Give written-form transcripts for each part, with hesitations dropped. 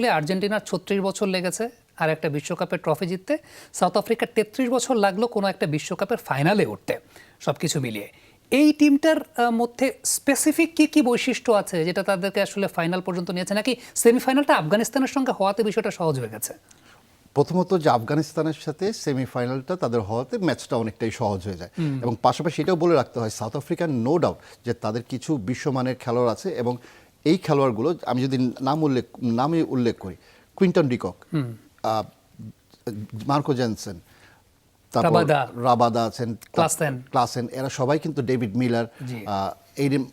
আর্জেন্টিনার ৩৬ বছর লেগেছে আর একটা বিশ্বকাপের ট্রফি জিততে, সাউথ আফ্রিকার ৩৩ বছর লাগলো কোনো একটা বিশ্বকাপের ফাইনালে উঠতে। সবকিছু মিলিয়ে এই টিমটার মধ্যে স্পেসিফিক কি বৈশিষ্ট্য আছে যেটা তাদেরকে আসলে ফাইনাল পর্যন্ত নিয়েছে, নাকি সেমিফাইনালটা আফগানিস্তানের সঙ্গে হওয়াতে বিষয়টা সহজ হয়ে গেছে? প্রথমত যে আফগানিস্তানের সাথে সেমিফাইনালটা তাদের হওয়াতে ম্যাচটা অনেকটাই সহজ হয়ে যায়, এবং পাশাপাশি এটাও বলে রাখতে হয় সাউথ আফ্রিকার নো ডাউট যে তাদের কিছু বিশ্বমানের খেলোয়াড় আছে, এবং এই খেলোয়াড়গুলো আমি যদি নামে উল্লেখ করি, কুইন্টন ডিকক, মার্কো জেনসেন, তারপর রাবাদা আছেন, ক্লাসেন, এরা সবাই কিন্তু ডেভিড মিলার, এইডেন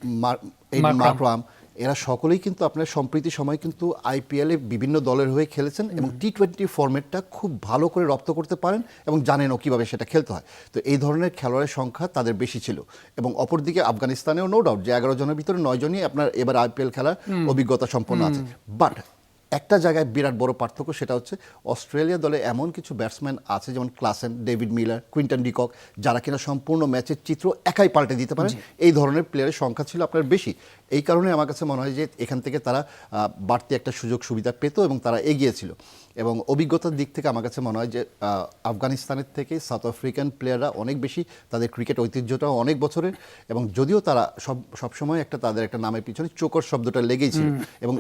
মার্করাম, এরা সকলেই কিন্তু আপনার সম্প্রতি সময় কিন্তু আইপিএলে বিভিন্ন দলের হয়ে খেলেছেন এবং টি-20 ফরম্যাটটা খুব ভালো করে রপ্ত করতে পারেন এবং জানেনও কীভাবে সেটা খেলতে হয়। তো এই ধরনের খেলোয়াড়ের সংখ্যা তাদের বেশি ছিল, এবং অপরদিকে আফগানিস্তানেও নো ডাউট যে 11 জনের ভিতরে 9 জনই আপনার এবার আইপিএল খেলার অভিজ্ঞতা সম্পন্ন আছে। বাট একটা জায়গায় বিরাট বড় পার্থক্য, সেটা হচ্ছে অস্ট্রেলিয়া দলে এমন কিছু ব্যাটসম্যান আছে যেমন Klaasen, David Miller, Quinton de Kock, যারা কিনা সম্পূর্ণ ম্যাচের চিত্র একাই পাল্টে দিতে পারেন। এই ধরনের প্লেয়ারের সংখ্যা ছিল আপনার বেশি। এই কারণে আমার কাছে মনে হয় যে এখান থেকে তারা বাড়তি একটা সুযোগ সুবিধা পেত এবং তারা এগিয়েছিল। এবং অভিজ্ঞতার দিক থেকে আমার কাছে মনে হয় যে আফগানিস্তানের থেকে সাউথ আফ্রিকান প্লেয়াররা অনেক বেশি, তাদের ক্রিকেট ঐতিহ্যটাও অনেক বছরের, এবং যদিও তারা সবসময় তাদের একটা নামের পিছনে চোকর শব্দটা লেগেই ছিল, এবং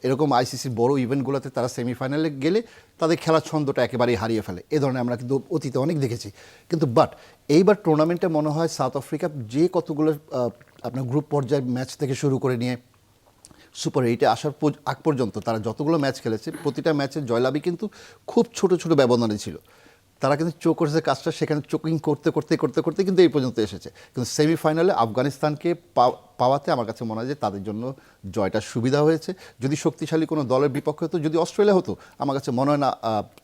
এরকম আইসিসির বড় ইভেন্টগুলোতে তারা সেমিফাইনালে গেলে তাদের খেলার ছন্দটা একেবারেই হারিয়ে ফেলে। এ ধরনের আমরা কিন্তু অতীতে অনেক দেখেছি। কিন্তু বাট এইবার টুর্নামেন্টে মনে হয় সাউথ আফ্রিকা যে কতগুলো আপনার গ্রুপ পর্যায়ে ম্যাচ থেকে শুরু করে নিয়ে সুপার 8-এ আসার আগ পর্যন্ত তারা যতগুলো ম্যাচ খেলেছে, প্রতিটা ম্যাচের জয়লাভই কিন্তু খুব ছোট ছোট ব্যবধানে ছিল। তারা কিন্তু চোকর্সের কাজটা সেখানে চোকিং করতে করতে করতে করতে কিন্তু এই পর্যন্ত এসেছে। কিন্তু সেমিফাইনালে আফগানিস্তানকে পাওয়াতে আমার কাছে মনে হয় যে তাদের জন্য জয়টা সুবিধা হয়েছে। যদি শক্তিশালী কোনো দলের বিপক্ষে হতো, যদি অস্ট্রেলিয়া হতো, আমার কাছে মনে হয় না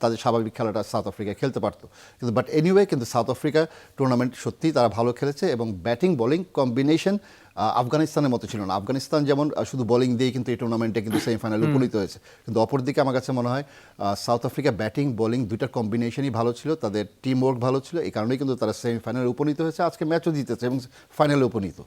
তাদের স্বাভাবিক খেলাটা সাউথ আফ্রিকায় খেলতে পারতো। কিন্তু বাট এনিওয়ে, কিন্তু সাউথ আফ্রিকা টুর্নামেন্ট সত্যিই তারা ভালো খেলেছে, এবং ব্যাটিং বোলিং কম্বিনেশন আফগানিস্তানের মতো ছিল না। আফগানিস্তান যেমন শুধু বোলিং দিয়ে কিন্তু এই টুর্নামেন্টে কিন্তু সেমিফাইনালে উপনীত হয়েছে, কিন্তু অপরদিকে আমার কাছে মনে হয় সাউথ আফ্রিকা ব্যাটিং বোলিং দুইটার কম্বিনেশনই ভালো ছিল, তাদের টিম ওয়ার্ক ভালো ছিল। এই কারণেই কিন্তু তারা সেমিফাইনালে উপনীত হয়েছে, আজকে ম্যাচও জিতেছে এবং ফাইনালে উপনীত।